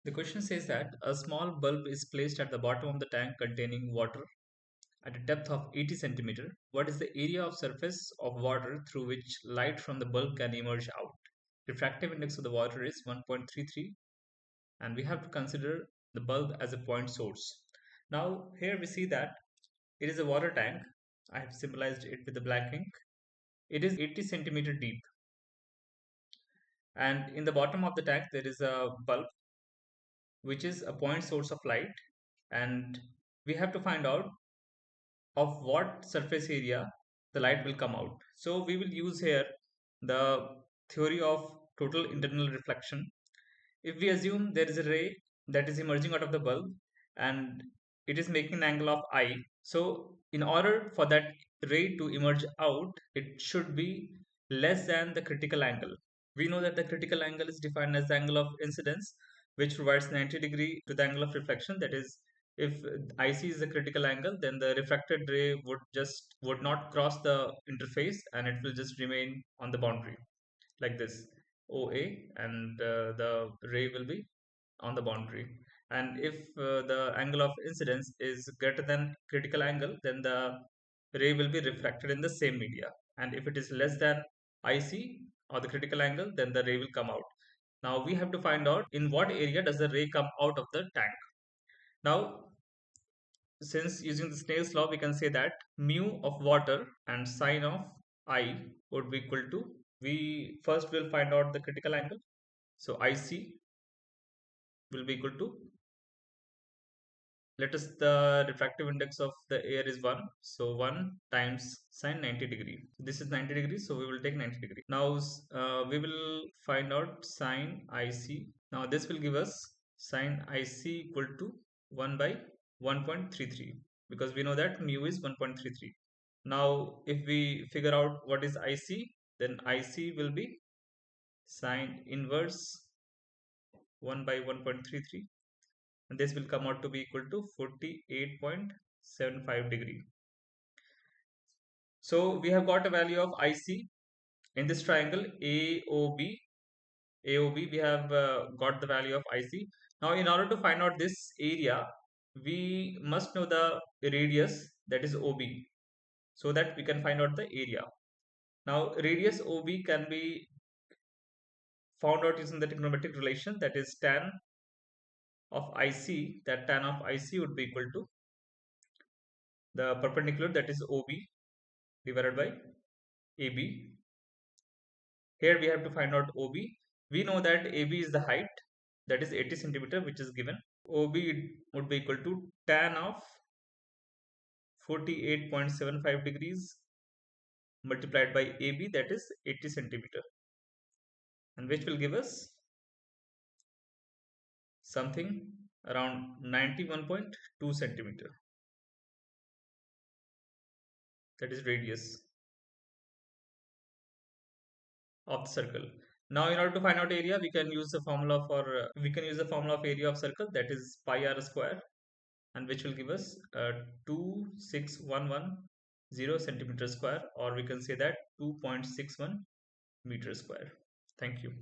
The question says that a small bulb is placed at the bottom of the tank containing water at a depth of 80 centimeter. What is the area of surface of water through which light from the bulb can emerge out? Refractive index of the water is 1.33, and we have to consider the bulb as a point source. Now here we see that it is a water tank. I have symbolized it with the black ink. It is 80 centimeter deep, and in the bottom of the tank there is a bulb which is a point source of light, and we have to find out of what surface area the light will come out. So we will use here the theory of total internal reflection. If we assume there is a ray that is emerging out of the bulb and it is making an angle of I, so in order for that ray to emerge out, it should be less than the critical angle. We know that the critical angle is defined as the angle of incidence, which provides 90 degree to the angle of reflection. That is, if IC is the critical angle, then the refracted ray would not cross the interface and it will just remain on the boundary like this, OA, and the ray will be on the boundary. And if the angle of incidence is greater than critical angle, then the ray will be refracted in the same media. And if it is less than IC or the critical angle, then the ray will come out. Now we have to find out in what area does the ray come out of the tank. Now, since using the Snell's law, we can say that mu of water and sine of I would be equal to, we first will find out the critical angle. So IC will be equal to, let us, the refractive index of the air is 1. So 1 times sine 90 degree. This is 90 degrees, so we will take 90 degree. Now we will find out sine IC. Now this will give us sine IC equal to 1 by 1.33, because we know that mu is 1.33. Now if we figure out what is IC, then IC will be sine inverse 1 by 1.33, and this will come out to be equal to 48.75 degree. So we have got a value of IC in this triangle AOB. We have got the value of IC. Now in order to find out this area, we must know the radius, that is OB, so that we can find out the area. Now radius OB can be found out using the trigonometric relation, that is tan of IC, that tan of IC would be equal to the perpendicular, that is OB, divided by AB. Here we have to find out OB. We know that AB is the height, that is 80 centimeter, which is given. OB would be equal to tan of 48.75 degrees multiplied by AB, that is 80 centimeter, and which will give us something around 91.2 centimeter, that is radius of the circle. Now in order to find out area, we can use the formula for of area of circle, that is pi r square, and which will give us 26110 centimeter square, or we can say that 2.61 meter square. Thank you.